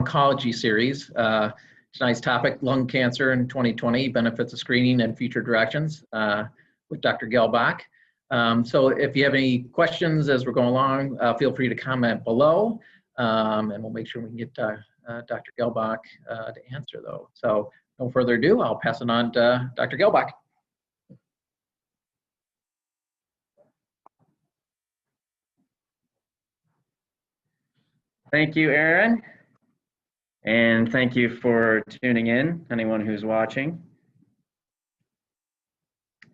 oncology series. Tonight's topic, lung cancer in 2020, benefits of screening and future directions with Dr. Gehlbach. So if you have any questions as we're going along, feel free to comment below, and we'll make sure we can get Dr. Gehlbach to answer those. So no further ado, I'll pass it on to Dr. Gehlbach. Thank you, Aaron. And thank you for tuning in, anyone who's watching.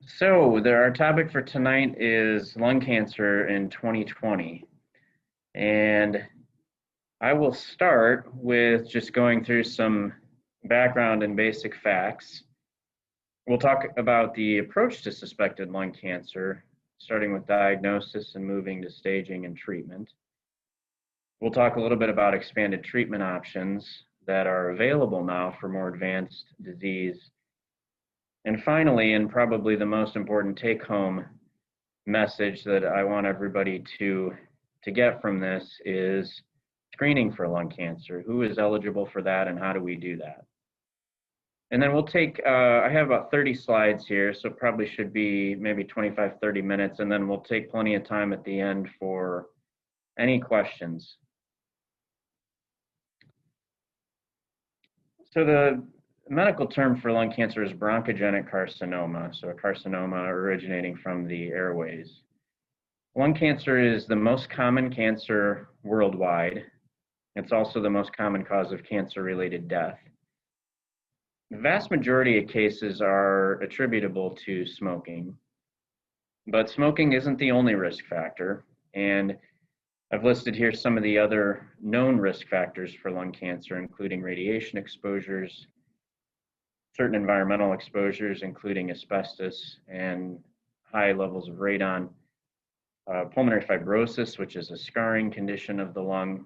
So our topic for tonight is lung cancer in 2020. And I will start with just going through some background and basic facts. We'll talk about the approach to suspected lung cancer, starting with diagnosis and moving to staging and treatment. We'll talk a little bit about expanded treatment options that are available now for more advanced disease. And finally, and probably the most important take-home message that I want everybody to get from this is screening for lung cancer. Who is eligible for that and how do we do that? And then we'll take, I have about 30 slides here, so it probably should be maybe 25, 30 minutes, and then we'll take plenty of time at the end for any questions. So the medical term for lung cancer is bronchogenic carcinoma, so a carcinoma originating from the airways. Lung cancer is the most common cancer worldwide. It's also the most common cause of cancer-related death. The vast majority of cases are attributable to smoking, but smoking isn't the only risk factor, and I've listed here some of the other known risk factors for lung cancer, including radiation exposures, certain environmental exposures, including asbestos and high levels of radon, pulmonary fibrosis, which is a scarring condition of the lung,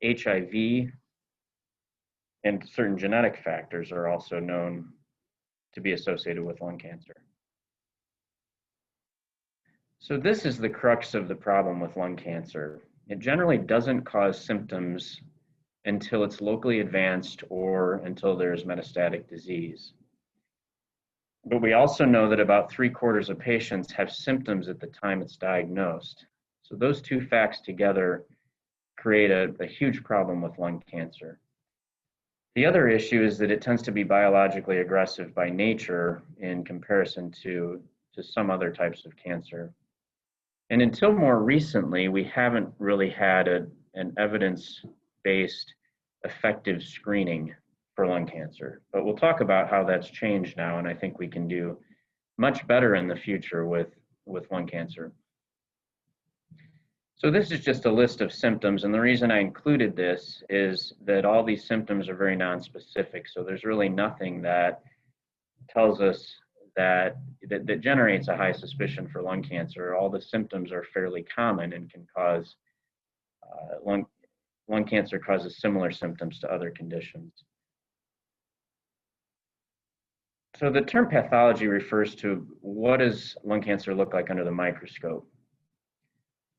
HIV, and certain genetic factors are also known to be associated with lung cancer. So this is the crux of the problem with lung cancer. It generally doesn't cause symptoms until it's locally advanced or until there's metastatic disease. But we also know that about 3/4 of patients have symptoms at the time it's diagnosed. So those two facts together create a huge problem with lung cancer. The other issue is that it tends to be biologically aggressive by nature in comparison to some other types of cancer. And until more recently, we haven't really had an evidence-based effective screening for lung cancer. But we'll talk about how that's changed now, and I think we can do much better in the future with lung cancer. So this is just a list of symptoms, and the reason I included this is that all these symptoms are very nonspecific, so there's really nothing that tells us that generates a high suspicion for lung cancer. All the symptoms are fairly common and can cause, lung cancer causes similar symptoms to other conditions. So the term pathology refers to what does lung cancer look like under the microscope.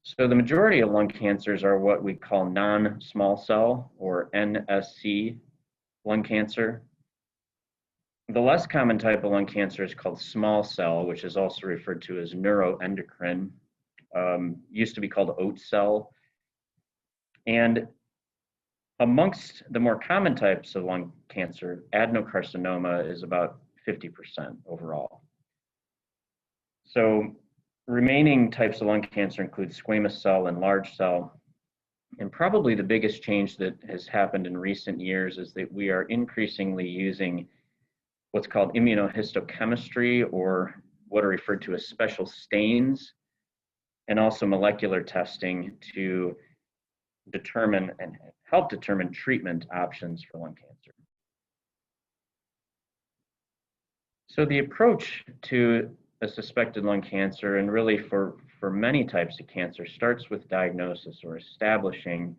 So the majority of lung cancers are what we call non-small cell or NSC lung cancer. The less common type of lung cancer is called small cell, which is also referred to as neuroendocrine, used to be called oat cell. And amongst the more common types of lung cancer, adenocarcinoma is about 50% overall. So remaining types of lung cancer include squamous cell and large cell. And probably the biggest change that has happened in recent years is that we are increasingly using what's called immunohistochemistry, or what are referred to as special stains, and also molecular testing to determine and help determine treatment options for lung cancer. So the approach to a suspected lung cancer, and really for many types of cancer, starts with diagnosis or establishing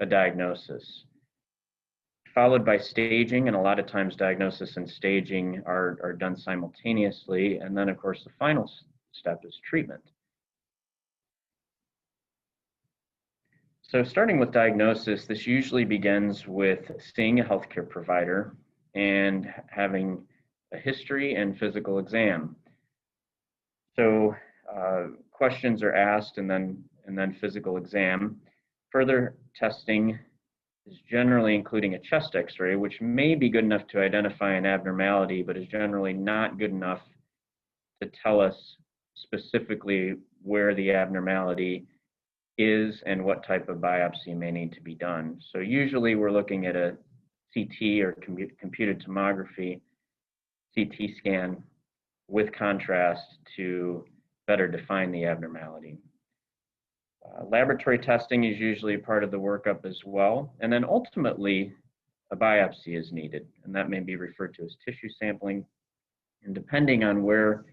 a diagnosis, followed by staging, and a lot of times diagnosis and staging are done simultaneously, and then of course the final step is treatment. So starting with diagnosis, this usually begins with seeing a healthcare provider and having a history and physical exam. So questions are asked and then physical exam. Further testing is generally including a chest x-ray, which may be good enough to identify an abnormality, but is generally not good enough to tell us specifically where the abnormality is and what type of biopsy may need to be done. So usually we're looking at a CT or computed tomography CT scan with contrast to better define the abnormality. Laboratory testing is usually part of the workup as well. And then ultimately, a biopsy is needed, and that may be referred to as tissue sampling. And depending on where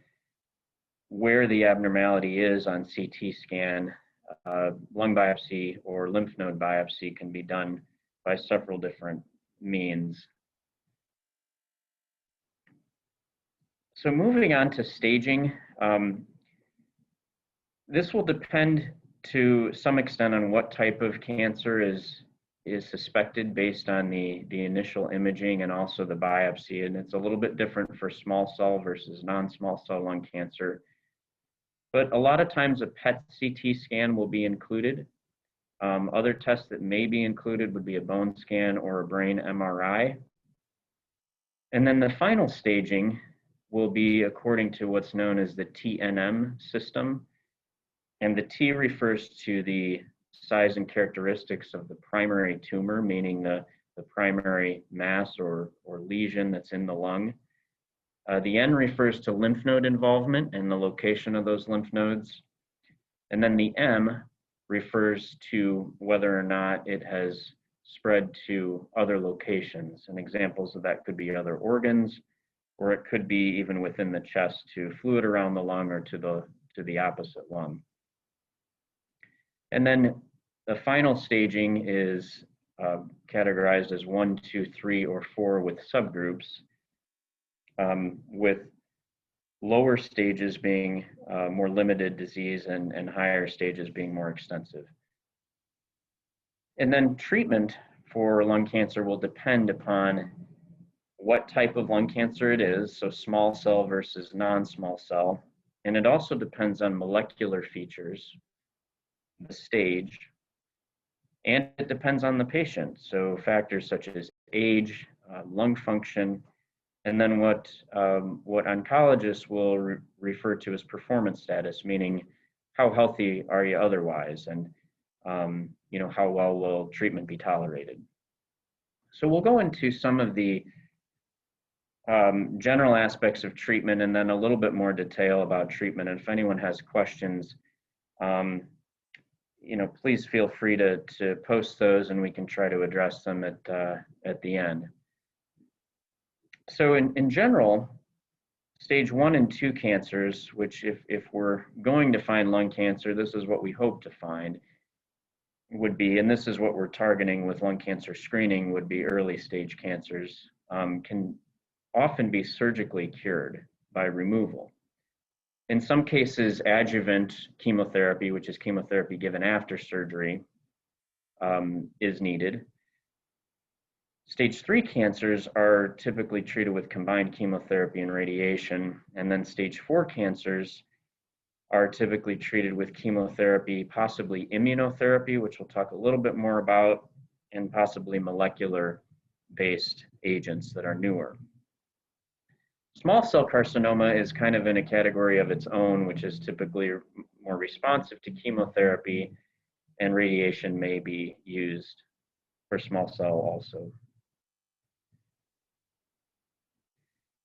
the abnormality is on CT scan, lung biopsy or lymph node biopsy can be done by several different means. So moving on to staging, this will depend to some extent on what type of cancer is suspected based on the initial imaging and also the biopsy. And it's a little bit different for small cell versus non-small cell lung cancer. But a lot of times a PET CT scan will be included. Other tests that may be included would be a bone scan or a brain MRI. And then the final staging will be according to what's known as the TNM system. And the T refers to the size and characteristics of the primary tumor, meaning the primary mass or lesion that's in the lung. The N refers to lymph node involvement and the location of those lymph nodes. And then the M refers to whether or not it has spread to other locations. And examples of that could be other organs, or it could be even within the chest to fluid around the lung or to the opposite lung. And then the final staging is categorized as 1, 2, 3, or 4 with subgroups, with lower stages being more limited disease and higher stages being more extensive. And then treatment for lung cancer will depend upon what type of lung cancer it is, so small cell versus non-small cell. And it also depends on molecular features, the stage, and it depends on the patient. So factors such as age, lung function, and then what oncologists will refer to as performance status, meaning how healthy are you otherwise, and how well will treatment be tolerated. So we'll go into some of the general aspects of treatment and then a little bit more detail about treatment. And if anyone has questions, please feel free to post those and we can try to address them at the end. So in general, stage 1 and 2 cancers, which if we're going to find lung cancer, this is what we hope to find, would be, and this is what we're targeting with lung cancer screening, would be early stage cancers, can often be surgically cured by removal. In some cases, adjuvant chemotherapy, which is chemotherapy given after surgery, is needed. Stage 3 cancers are typically treated with combined chemotherapy and radiation, and then stage 4 cancers are typically treated with chemotherapy, possibly immunotherapy, which we'll talk a little bit more about, and possibly molecular-based agents that are newer. Small cell carcinoma is kind of in a category of its own, which is typically more responsive to chemotherapy, and radiation may be used for small cell also.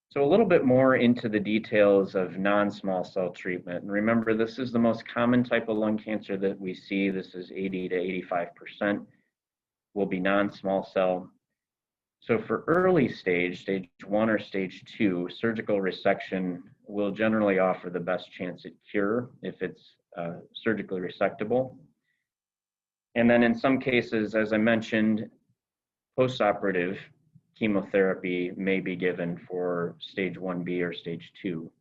So a little bit more into the details of non-small cell treatment. And remember, this is the most common type of lung cancer that we see. This is 80 to 85% will be non-small cell. So for early stage 1 or stage 2, surgical resection will generally offer the best chance at cure if it's surgically resectable. And then in some cases, as I mentioned, postoperative chemotherapy may be given for stage 1B or stage 2.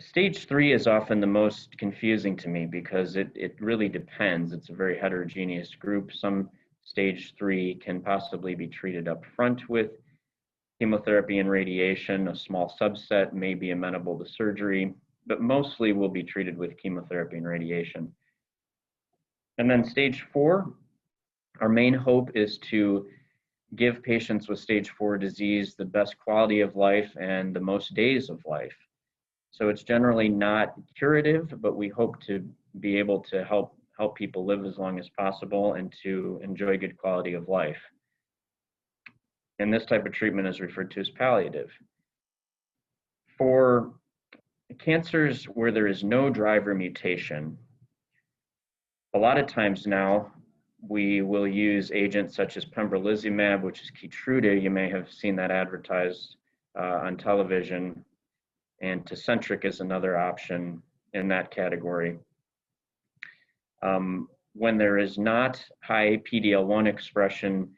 Stage 3 is often the most confusing to me because it really depends. It's a very heterogeneous group. Some stage 3 can possibly be treated up front with chemotherapy and radiation. A small subset may be amenable to surgery, but mostly will be treated with chemotherapy and radiation. And then stage 4, our main hope is to give patients with stage 4 disease the best quality of life and the most days of life. So it's generally not curative, but we hope to be able to help people live as long as possible and to enjoy good quality of life. And this type of treatment is referred to as palliative. For cancers where there is no driver mutation, a lot of times now we will use agents such as pembrolizumab, which is Keytruda. You may have seen that advertised on television. And Tecentriq is another option in that category. When there is not high PD-L1 expression,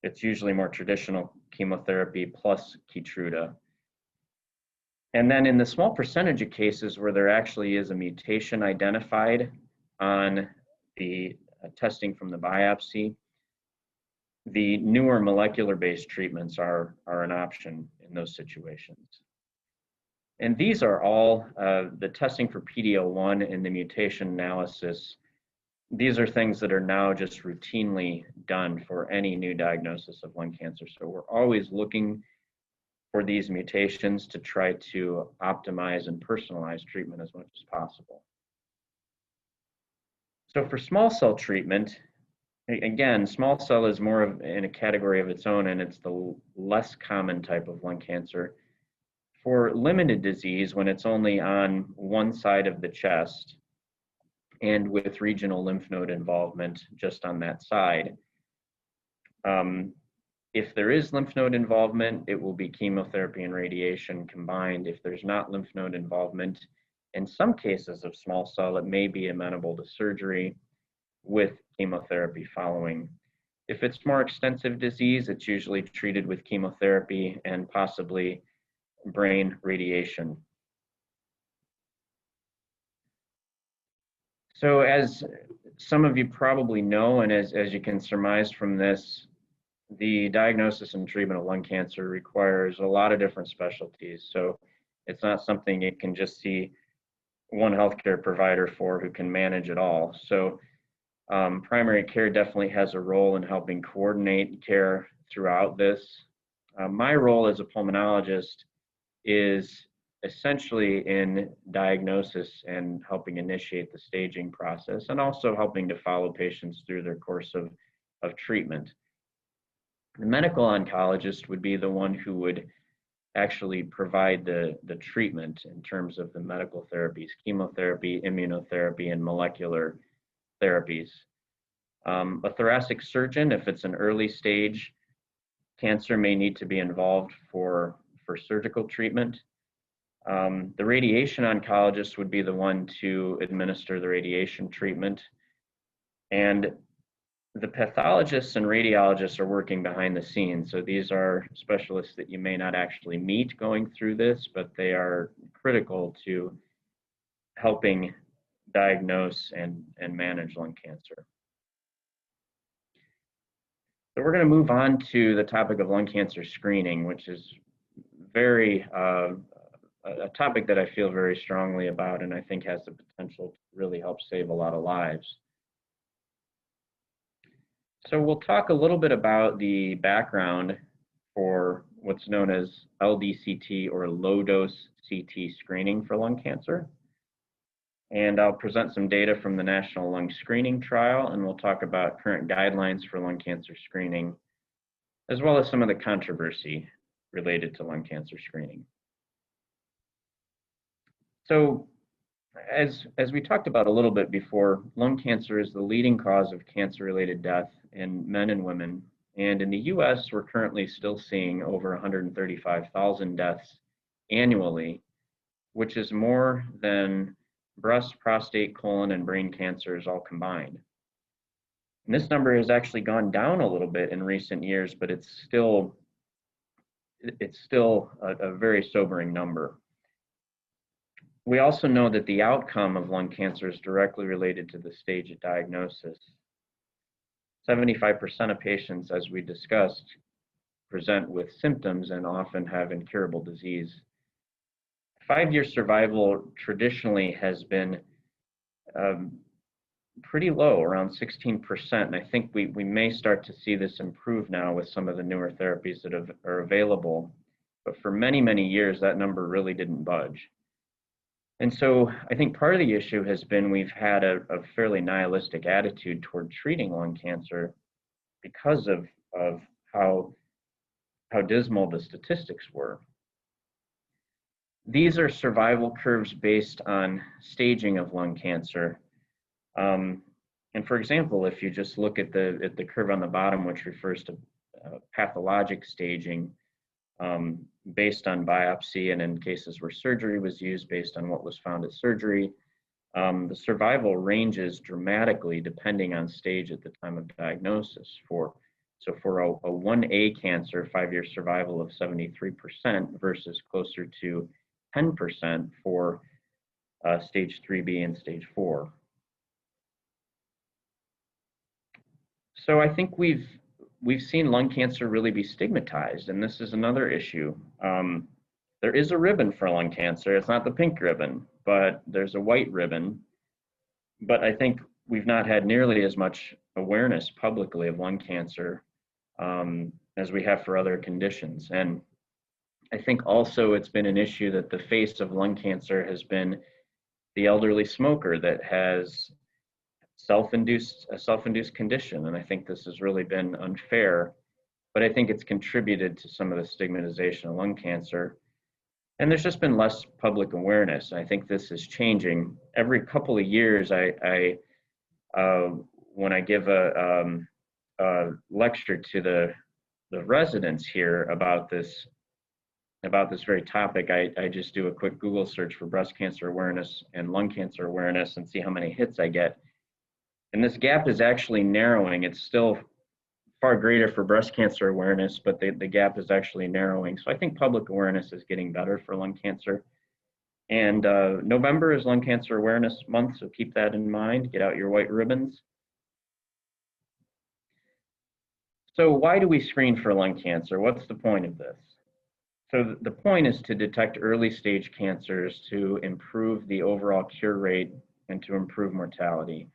it's usually more traditional chemotherapy plus Keytruda. And then in the small percentage of cases where there actually is a mutation identified on the testing from the biopsy, the newer molecular-based treatments are an option in those situations. And these are all the testing for PD-L1 and the mutation analysis. These are things that are now just routinely done for any new diagnosis of lung cancer. So we're always looking for these mutations to try to optimize and personalize treatment as much as possible. So for small cell treatment, again, small cell is more of in a category of its own, and it's the less common type of lung cancer. For limited disease, when it's only on one side of the chest and with regional lymph node involvement just on that side, if there is lymph node involvement, it will be chemotherapy and radiation combined. If there's not lymph node involvement, in some cases of small cell, it may be amenable to surgery with chemotherapy following. If it's more extensive disease, it's usually treated with chemotherapy and possibly brain radiation. So as some of you probably know, and as you can surmise from this, the diagnosis and treatment of lung cancer requires a lot of different specialties. So it's not something you can just see one healthcare provider for who can manage it all. So primary care definitely has a role in helping coordinate care throughout this. My role as a pulmonologist is essentially in diagnosis and helping initiate the staging process, and also helping to follow patients through their course of treatment. The medical oncologist would be the one who would actually provide the treatment in terms of the medical therapies, chemotherapy, immunotherapy, and molecular therapies. A thoracic surgeon, if it's an early stage cancer, may need to be involved for surgical treatment. The radiation oncologist would be the one to administer the radiation treatment. And the pathologists and radiologists are working behind the scenes. So these are specialists that you may not actually meet going through this, but they are critical to helping diagnose and manage lung cancer. So we're going to move on to the topic of lung cancer screening, which is a topic that I feel very strongly about, and I think has the potential to really help save a lot of lives. So we'll talk a little bit about the background for what's known as LDCT, or low-dose CT screening for lung cancer. And I'll present some data from the National Lung Screening Trial, and we'll talk about current guidelines for lung cancer screening, as well as some of the controversy related to lung cancer screening. So as we talked about a little bit before, lung cancer is the leading cause of cancer-related death in men and women. And in the US, we're currently still seeing over 135,000 deaths annually, which is more than breast, prostate, colon, and brain cancers all combined. And this number has actually gone down a little bit in recent years, but it's still a very sobering number. We also know that the outcome of lung cancer is directly related to the stage of diagnosis. 75% of patients, as we discussed, present with symptoms and often have incurable disease. 5-year survival traditionally has been pretty low, around 16%. And I think we may start to see this improve now with some of the newer therapies that are available. But for many, many years, that number really didn't budge. And so I think part of the issue has been we've had a fairly nihilistic attitude toward treating lung cancer because of how dismal the statistics were. These are survival curves based on staging of lung cancer. And for example, if you just look at the curve on the bottom, which refers to pathologic staging, based on biopsy, and in cases where surgery was used, based on what was found at surgery, the survival ranges dramatically depending on stage at the time of diagnosis. So for a 1A cancer, 5-year survival of 73% versus closer to 10% for stage 3B and stage 4. So I think we've seen lung cancer really be stigmatized, and this is another issue. There is a ribbon for lung cancer. It's not the pink ribbon, but there's a white ribbon. But I think we've not had nearly as much awareness publicly of lung cancer as we have for other conditions. And I think also it's been an issue that the face of lung cancer has been the elderly smoker that has a self-induced condition. And I think this has really been unfair, but I think it's contributed to some of the stigmatization of lung cancer. And there's just been less public awareness. And I think this is changing. Every couple of years, when I give a lecture to the residents here about this very topic, I just do a quick Google search for breast cancer awareness and lung cancer awareness and see how many hits I get. And this gap is actually narrowing. It's still far greater for breast cancer awareness, but the gap is actually narrowing. So I think public awareness is getting better for lung cancer. And November is Lung Cancer Awareness Month, so keep that in mind. Get out your white ribbons. So why do we screen for lung cancer? What's the point of this? So the point is to detect early stage cancers to improve the overall cure rate and to improve mortality.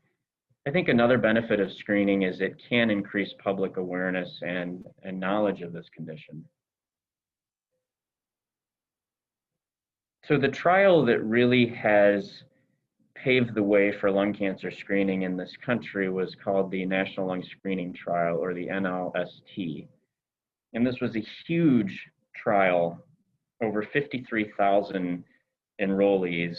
I think another benefit of screening is it can increase public awareness and knowledge of this condition. So the trial that really has paved the way for lung cancer screening in this country was called the National Lung Screening Trial, or the NLST. And this was a huge trial, over 53,000 enrollees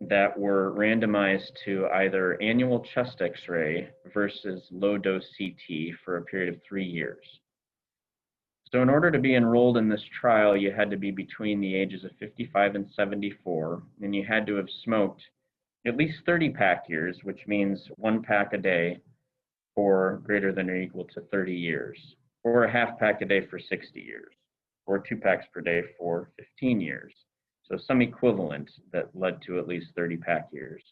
that were randomized to either annual chest X-ray versus low-dose CT for a period of 3 years. So in order to be enrolled in this trial, you had to be between the ages of 55 and 74, and you had to have smoked at least 30 pack years, which means 1 pack a day for greater than or equal to 30 years, or a half pack a day for 60 years, or 2 packs per day for 15 years. So some equivalent that led to at least 30 pack years.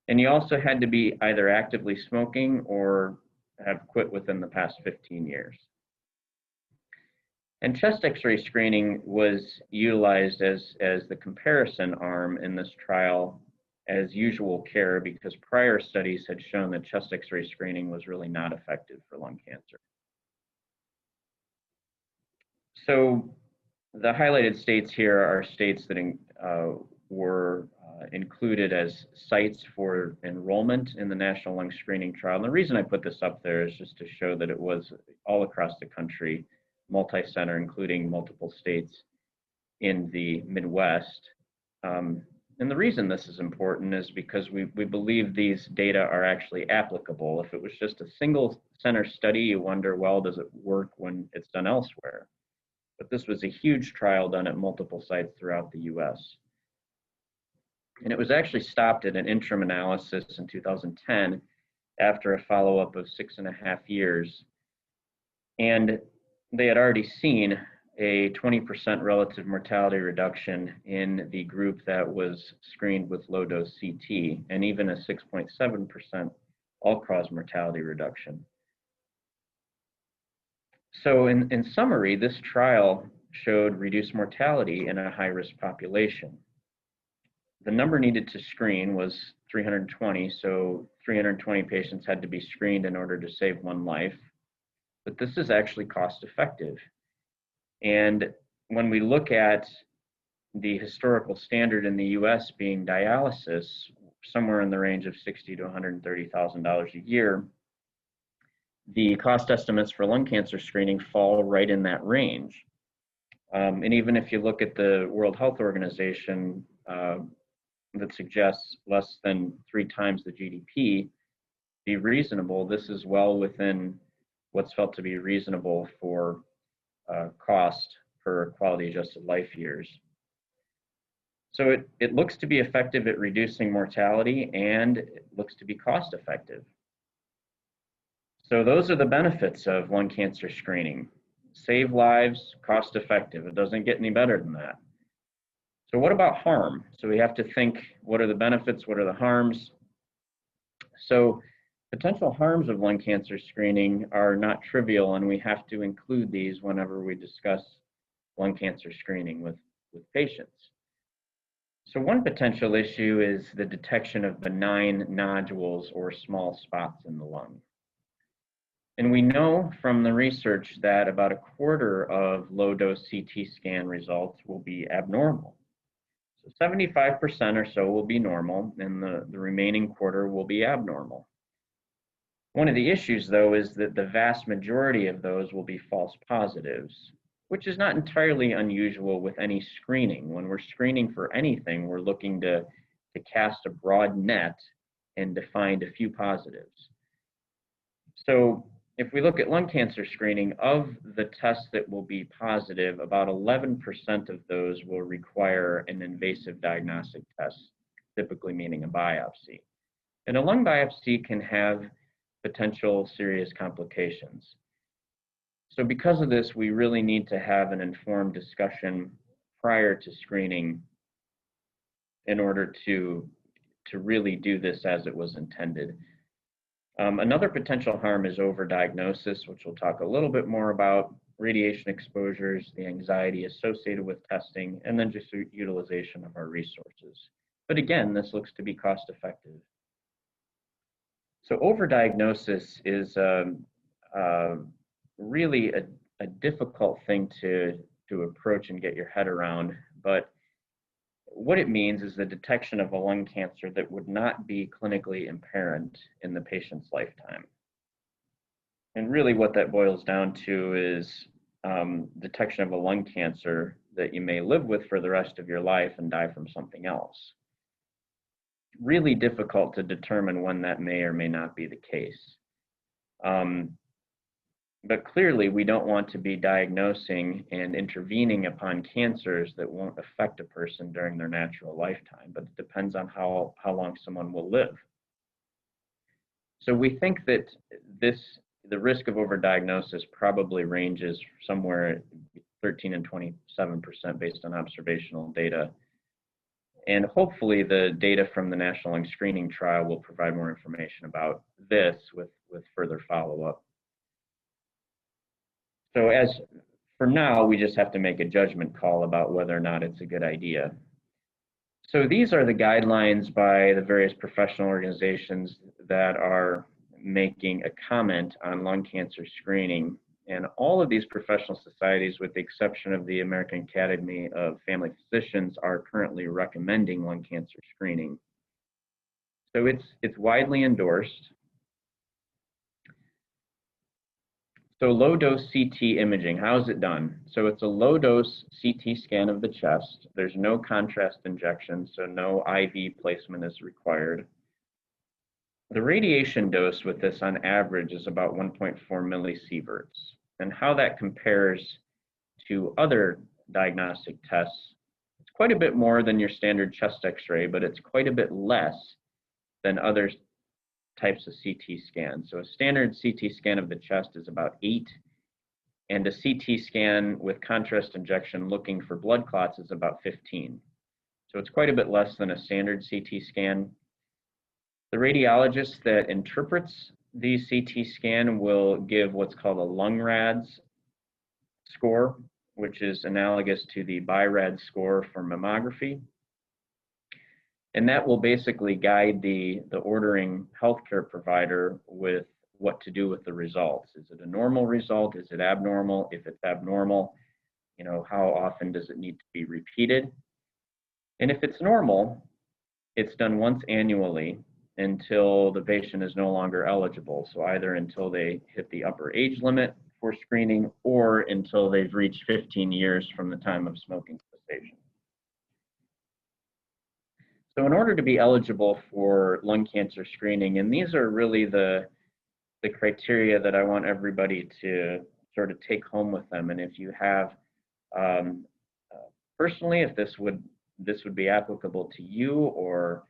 And you also had to be either actively smoking or have quit within the past 15 years. And chest X-ray screening was utilized as the comparison arm in this trial as usual care, because prior studies had shown that chest X-ray screening was really not effective for lung cancer. So the highlighted states here are states that were included as sites for enrollment in the National Lung Screening Trial. And the reason I put this up there is just to show that it was all across the country, multi-center, including multiple states in the Midwest. And the reason this is important is because we believe these data are actually applicable. If it was just a single center study, you wonder, well, does it work when it's done elsewhere? But this was a huge trial done at multiple sites throughout the US. And it was actually stopped at an interim analysis in 2010 after a follow-up of 6.5 years. And they had already seen a 20% relative mortality reduction in the group that was screened with low-dose CT, and even a 6.7% all-cause mortality reduction. So in summary, this trial showed reduced mortality in a high-risk population. The number needed to screen was 320, so 320 patients had to be screened in order to save one life. But this is actually cost-effective. And when we look at the historical standard in the US being dialysis, somewhere in the range of $60,000 to $130,000 a year, the cost estimates for lung cancer screening fall right in that range. And even if you look at the World Health Organization that suggests less than 3 times the GDP be reasonable, this is well within what's felt to be reasonable for cost per quality adjusted life years. So it looks to be effective at reducing mortality, and it looks to be cost effective. So those are the benefits of lung cancer screening. Save lives, cost effective. It doesn't get any better than that. So what about harm? So we have to think, what are the benefits, what are the harms? So potential harms of lung cancer screening are not trivial, and we have to include these whenever we discuss lung cancer screening with patients. So one potential issue is the detection of benign nodules or small spots in the lung. And we know from the research that about a quarter of low-dose CT scan results will be abnormal. So 75% or so will be normal, and the remaining quarter will be abnormal. One of the issues, though, is that the vast majority of those will be false positives, which is not entirely unusual with any screening. When we're screening for anything, we're looking to cast a broad net and to find a few positives. So if we look at lung cancer screening, of the tests that will be positive, about 11% of those will require an invasive diagnostic test, typically meaning a biopsy. And a lung biopsy can have potential serious complications. So because of this, we really need to have an informed discussion prior to screening in order to really do this as it was intended. Another potential harm is overdiagnosis, which we'll talk a little bit more about, radiation exposures, the anxiety associated with testing, and then just utilization of our resources. But again, this looks to be cost effective. So overdiagnosis is really a difficult thing to approach and get your head around, but what it means is the detection of a lung cancer that would not be clinically apparent in the patient's lifetime. And really what that boils down to is detection of a lung cancer that you may live with for the rest of your life and die from something else. Really difficult to determine when that may or may not be the case. But clearly, we don't want to be diagnosing and intervening upon cancers that won't affect a person during their natural lifetime, but it depends on how long someone will live. So we think that the risk of overdiagnosis probably ranges somewhere 13 and 27% based on observational data. And hopefully the data from the National Lung Screening Trial will provide more information about this with further follow-up. So as for now, we just have to make a judgment call about whether or not it's a good idea. So these are the guidelines by the various professional organizations that are making a comment on lung cancer screening. And all of these professional societies, with the exception of the American Academy of Family Physicians, are currently recommending lung cancer screening. So it's widely endorsed. So low-dose CT imaging, how is it done? So it's a low-dose CT scan of the chest. There's no contrast injection, so no IV placement is required. The radiation dose with this on average is about 1.4 millisieverts. And how that compares to other diagnostic tests, it's quite a bit more than your standard chest x-ray, but it's quite a bit less than other types of CT scans. So a standard CT scan of the chest is about 8 and a CT scan with contrast injection looking for blood clots is about 15. So it's quite a bit less than a standard CT scan. The radiologist that interprets the CT scan will give what's called a lung RADS score, which is analogous to the BI-RADS score for mammography. And that will basically guide the ordering healthcare provider with what to do with the results. Is it a normal result? Is it abnormal? If it's abnormal, how often does it need to be repeated? And if it's normal, it's done once annually until the patient is no longer eligible. So either until they hit the upper age limit for screening or until they've reached 15 years from the time of smoking cessation. So in order to be eligible for lung cancer screening, and these are really the criteria that I want everybody to sort of take home with them. And if you have, personally, if this would be applicable to you or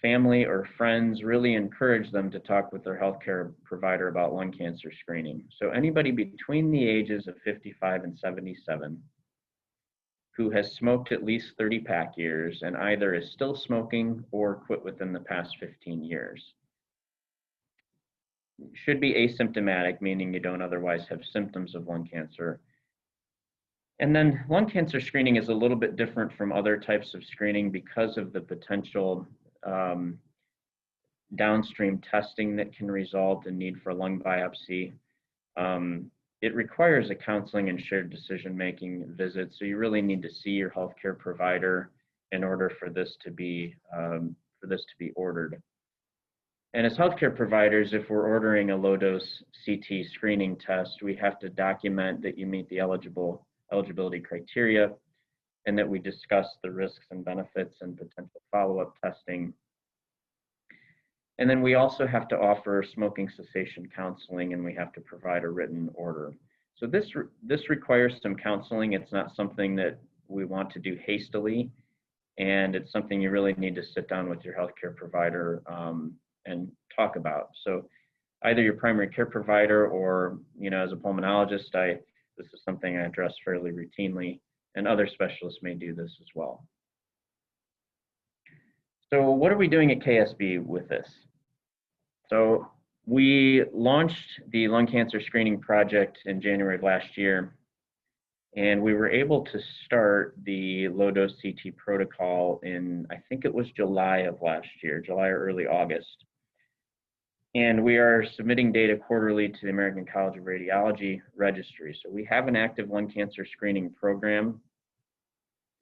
family or friends, really encourage them to talk with their healthcare provider about lung cancer screening. So anybody between the ages of 55 and 77 who has smoked at least 30 pack years and either is still smoking or quit within the past 15 years. Should be asymptomatic, meaning you don't otherwise have symptoms of lung cancer. And then lung cancer screening is a little bit different from other types of screening because of the potential downstream testing that can result in need for lung biopsy. It requires a counseling and shared decision-making visit, so you really need to see your healthcare provider in order for this to be ordered. And as healthcare providers, if we're ordering a low-dose CT screening test, we have to document that you meet the eligibility criteria and that we discuss the risks and benefits and potential follow-up testing. And then we also have to offer smoking cessation counseling, and we have to provide a written order. So this requires some counseling. It's not something that we want to do hastily, and it's something you really need to sit down with your healthcare provider and talk about. So either your primary care provider or, as a pulmonologist, this is something I address fairly routinely, and other specialists may do this as well. So what are we doing at KSB with this? So we launched the lung cancer screening project in January of last year, and we were able to start the low-dose CT protocol in, I think it was July of last year, July or early August. And we are submitting data quarterly to the American College of Radiology registry. So we have an active lung cancer screening program,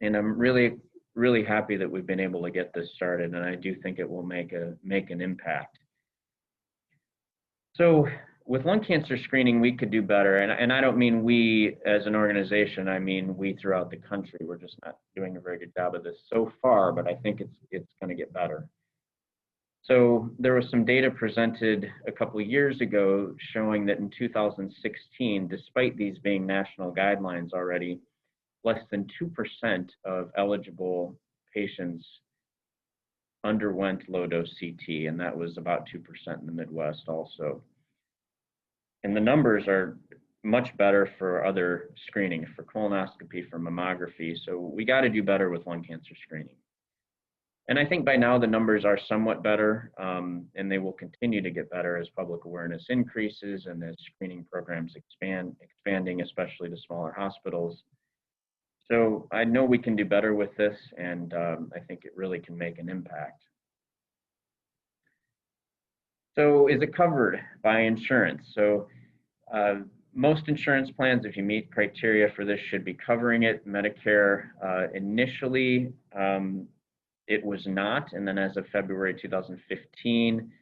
and I'm really, really happy that we've been able to get this started, and I do think it will make an impact. So with lung cancer screening, we could do better, and I don't mean we as an organization, I mean we throughout the country. We're just not doing a very good job of this so far, but I think it's going to get better. So there was some data presented a couple of years ago showing that in 2016, despite these being national guidelines already, less than 2% of eligible patients underwent low-dose CT, and that was about 2% in the Midwest also. And the numbers are much better for other screening, for colonoscopy, for mammography, so we got to do better with lung cancer screening. And I think by now the numbers are somewhat better, and they will continue to get better as public awareness increases and as screening programs expanding, especially to smaller hospitals. So I know we can do better with this, and I think it really can make an impact. So is it covered by insurance? So most insurance plans, if you meet criteria for this, should be covering it. Medicare initially, it was not, and then as of February 2015,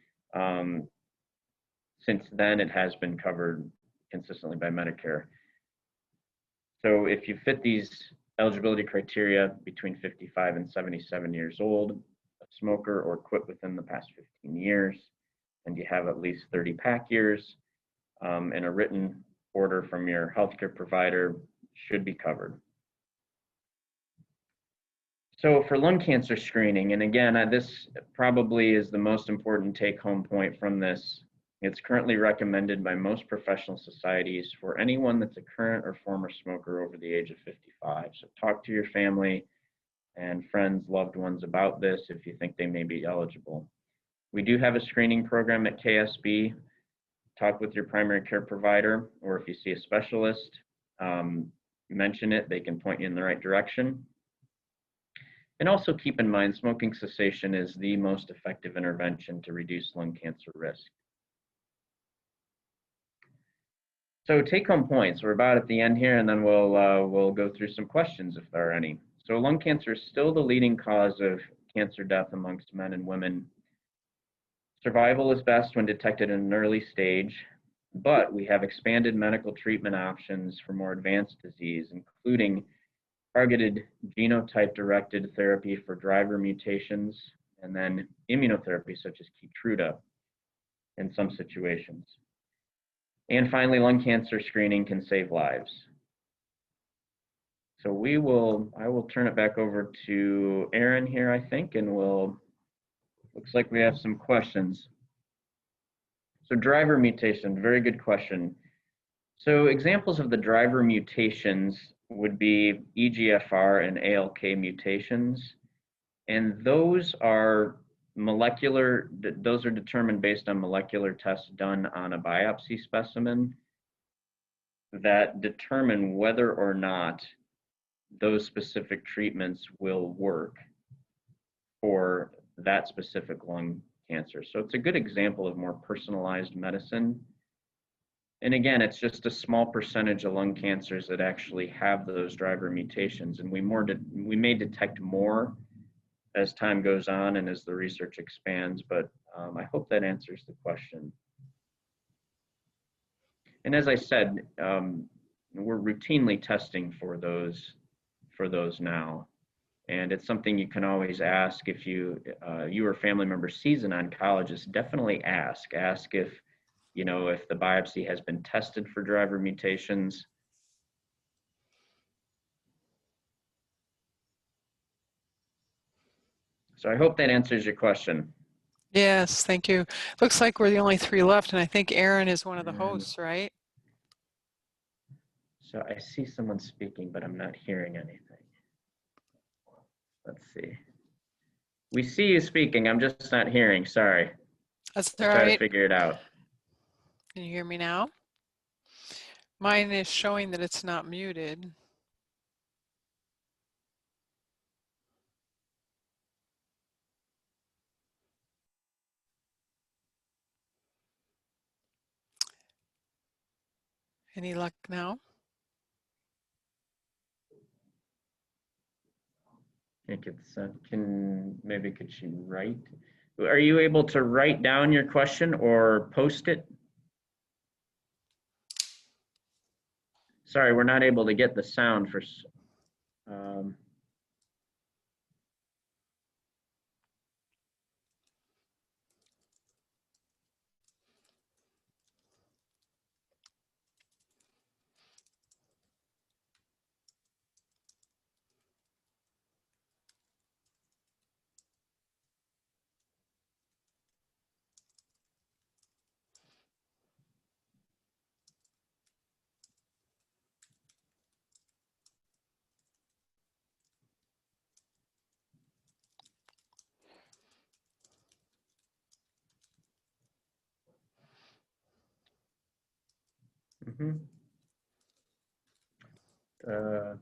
since then it has been covered consistently by Medicare. So if you fit these eligibility criteria between 55 and 77 years old, a smoker or quit within the past 15 years, and you have at least 30 pack years, and a written order from your healthcare provider, should be covered. So for lung cancer screening, and again, this probably is the most important take-home point from this It's currently recommended by most professional societies for anyone that's a current or former smoker over the age of 55. So talk to your family and friends, loved ones about this if you think they may be eligible. We do have a screening program at KSB. Talk with your primary care provider, or if you see a specialist, mention it, they can point you in the right direction. And also keep in mind, smoking cessation is the most effective intervention to reduce lung cancer risk. So take-home points, we're about at the end here, and then we'll go through some questions if there are any. So lung cancer is still the leading cause of cancer death amongst men and women. Survival is best when detected in an early stage, but we have expanded medical treatment options for more advanced disease, including targeted genotype-directed therapy for driver mutations, and then immunotherapy such as Keytruda in some situations. And finally, lung cancer screening can save lives. So I will turn it back over to Aaron here, I think, and looks like we have some questions. So driver mutation, very good question. So examples of the driver mutations would be EGFR and ALK mutations. And those are those are determined based on molecular tests done on a biopsy specimen that determine whether or not those specific treatments will work for that specific lung cancer. So it's a good example of more personalized medicine. And again, it's just a small percentage of lung cancers that actually have those driver mutations, and we may detect more as time goes on and as the research expands, but I hope that answers the question. And as I said, we're routinely testing for those now. And it's something you can always ask if you or a family member sees an oncologist. Definitely ask if if the biopsy has been tested for driver mutations. So I hope that answers your question. Yes, thank you. Looks like we're the only 3 left, and I think Aaron is one of the hosts, right? So I see someone speaking, but I'm not hearing anything. Let's see. We see you speaking, I'm just not hearing, sorry. That's all Try to right. figure it out. Can you hear me now? Mine is showing that it's not muted. Any luck now? I think it's, could she write? Are you able to write down your question or post it? Sorry, we're not able to get the sound for,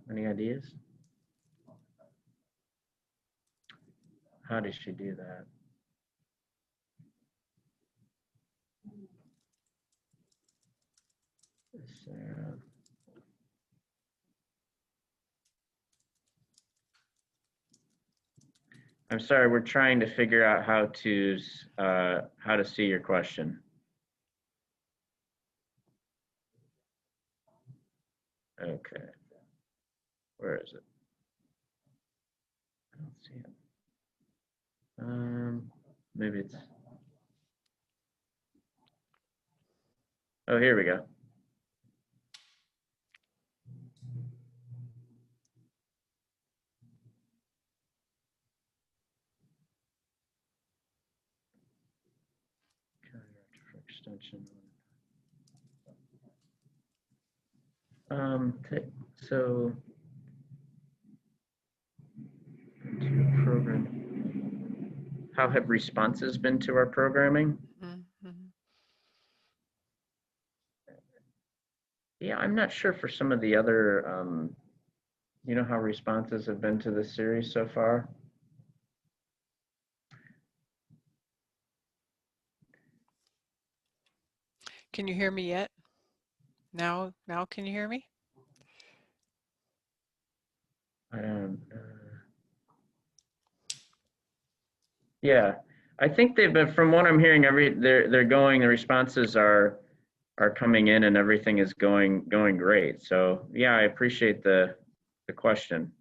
any ideas? How does she do that? Sarah. I'm sorry, we're trying to figure out how to see your question. Okay. Where is it? I don't see it. Maybe it's. Oh, here we go. extension. So to program. How have responses been to our programming? Mhm. Yeah, I'm not sure for some of the other, you know how responses have been to this series so far? Can you hear me yet? Now can you hear me? I don't. Yeah, I think they've been. From what I'm hearing, they're going. The responses are coming in, and everything is going great. So yeah, I appreciate the question.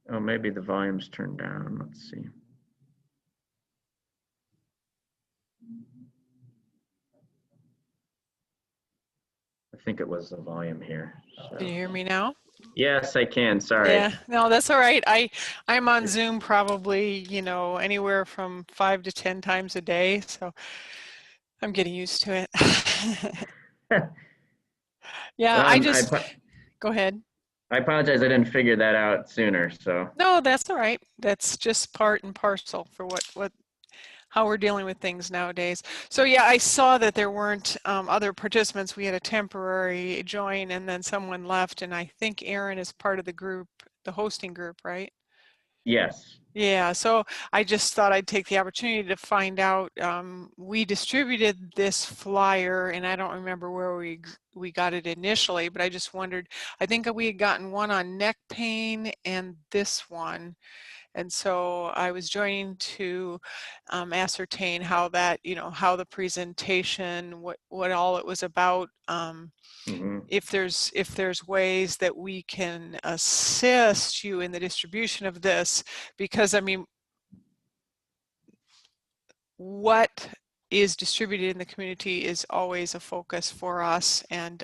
Oh, maybe the volume's turned down. Let's see. I think it was the volume here. So. Can you hear me now? Yes, I can. Sorry. Yeah, no, that's all right. I'm on Zoom probably, anywhere from 5 to 10 times a day, so I'm getting used to it. Yeah, go ahead. I apologize. I didn't figure that out sooner. So. No, that's all right. That's just part and parcel for how we're dealing with things nowadays. So yeah, I saw that there weren't other participants. We had a temporary join and then someone left, and I think Aaron is part of the group, the hosting group, right? Yes. Yeah, so I just thought I'd take the opportunity to find out. We distributed this flyer, and I don't remember where we got it initially, but I just wondered, I think we had gotten one on neck pain and this one. And so I was joining to ascertain how that, how the presentation, what all it was about. If there's ways that we can assist you in the distribution of this, because I mean, what is distributed in the community is always a focus for us, and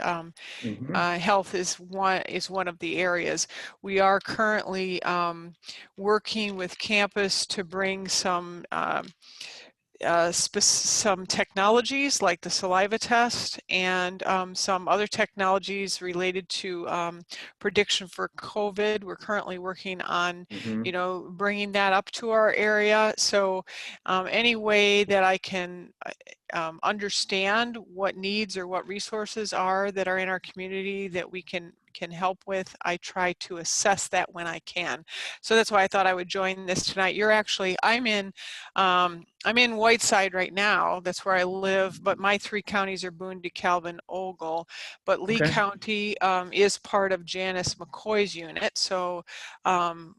health is one of the areas. We are currently working with campus to bring some technologies like the saliva test and some other technologies related to prediction for COVID. We're currently working on, bringing that up to our area. So any way that I can understand what needs or what resources are that are in our community that we can help with, I try to assess that when I can. So that's why I thought I would join this tonight. I'm in Whiteside right now. That's where I live, but my 3 counties are Boone, DeKalb, and Ogle. But Lee County is part of Janice McCoy's unit. So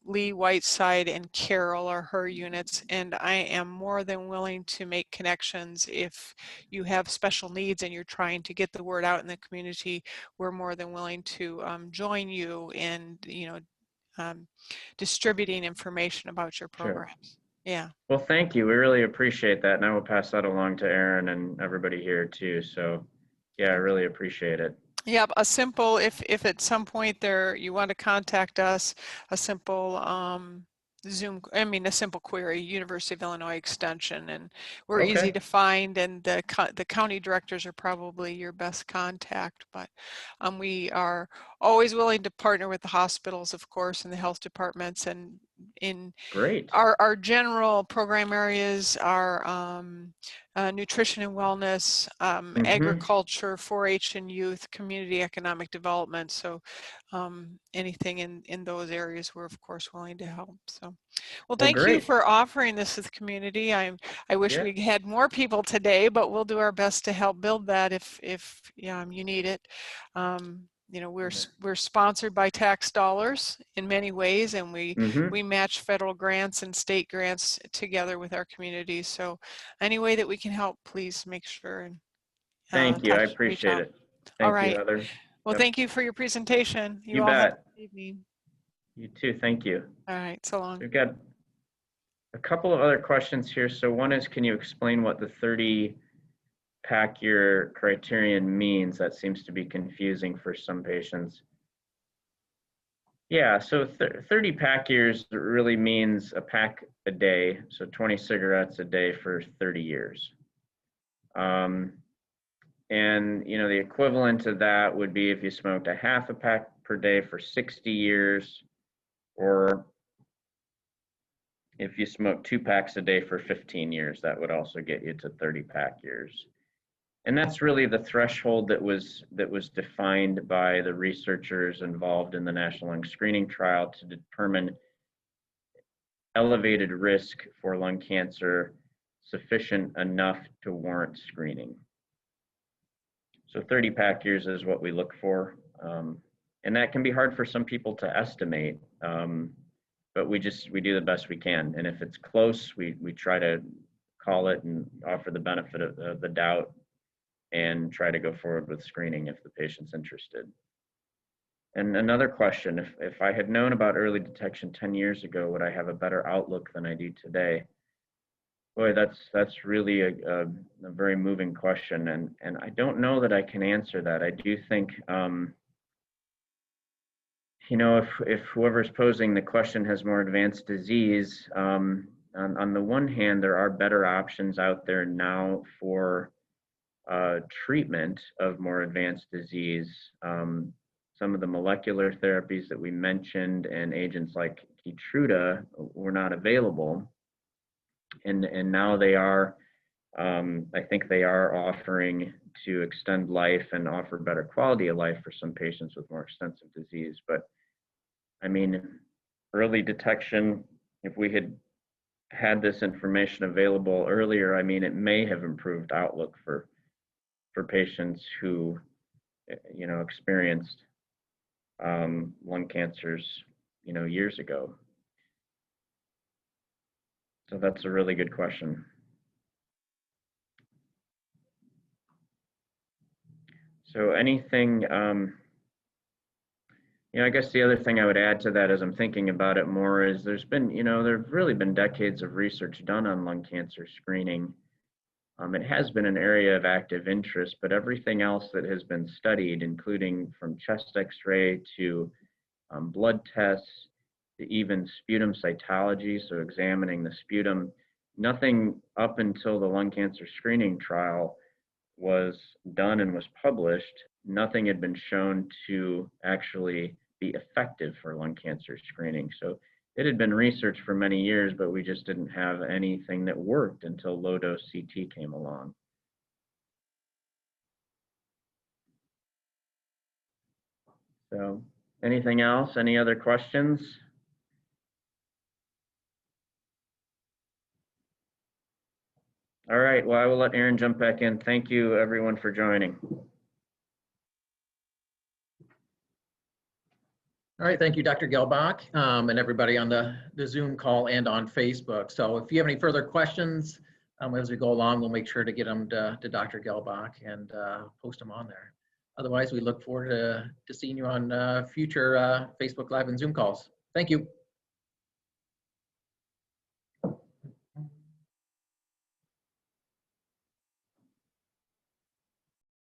Lee, Whiteside, and Carroll are her units. And I am more than willing to make connections if you have special needs and you're trying to get the word out in the community. We're more than willing to join you in, distributing information about your programs. Sure. Yeah. Well, thank you. We really appreciate that. And I will pass that along to Aaron and everybody here too. So yeah, I really appreciate it. Yeah, a simple, if at some point you want to contact us, a simple a simple query, University of Illinois Extension, and we're easy to find, and the county directors are probably your best contact, but we are always willing to partner with the hospitals, of course, and the health departments, and in our general program areas are nutrition and wellness, agriculture, 4-H and youth, community economic development. So anything in those areas, we're of course willing to help. So, well, thank you for offering this to the community. I wish we had more people today, but we'll do our best to help build that if you need it. We're sponsored by tax dollars in many ways, and we match federal grants and state grants together with our communities. So any way that we can help, please make sure and thank you. I appreciate it. Thank you, Heather. Well, thank you for your presentation. You all bet. Have a good evening. You too. Thank you. All right. So long. We've got a couple of other questions here. So one is, can you explain what the 30 pack year criterion means. That seems to be confusing for some patients. Yeah, so 30 pack years really means a pack a day, so 20 cigarettes a day for 30 years. And you know, the equivalent of that would be if you smoked a half a pack per day for 60 years, or if you smoke 2 packs a day for 15 years, that would also get you to 30 pack years. And that's really the threshold that was defined by the researchers involved in the National Lung Screening Trial to determine elevated risk for lung cancer sufficient enough to warrant screening. So 30 pack years is what we look for. And that can be hard for some people to estimate, but we do the best we can. And if it's close, we try to call it and offer the benefit of the doubt and try to go forward with screening if the patient's interested. And another question, if I had known about early detection 10 years ago, would I have a better outlook than I do today? Boy, that's really a very moving question, and I don't know that I can answer that. I do think, you know, if whoever's posing the question has more advanced disease, on the one hand, there are better options out there now for treatment of more advanced disease. Some of the molecular therapies that we mentioned and agents like Keytruda were not available. And now they are, I think they are offering to extend life and offer better quality of life for some patients with more extensive disease. But I mean, early detection, if we had this information available earlier, I mean, it may have improved outlook for patients who, you know, experienced lung cancers, you know, years ago. So that's a really good question. So anything, you know, I guess the other thing I would add to that as I'm thinking about it more is there's been, you know, there've really been decades of research done on lung cancer screening. It has been an area of active interest, but everything else that has been studied, including from chest x-ray to blood tests, to even sputum cytology, so examining the sputum, nothing up until the lung cancer screening trial was done and was published. Nothing had been shown to actually be effective for lung cancer screening. So it had been researched for many years, but we just didn't have anything that worked until low-dose CT came along. So anything else? Any other questions? All right, well, I will let Aaron jump back in. Thank you, everyone, for joining. All right, thank you, Dr. Gehlbach, and everybody on the Zoom call and on Facebook. So if you have any further questions as we go along, we'll make sure to get them to Dr. Gehlbach and post them on there. Otherwise, we look forward to seeing you on future Facebook Live and Zoom calls. Thank you.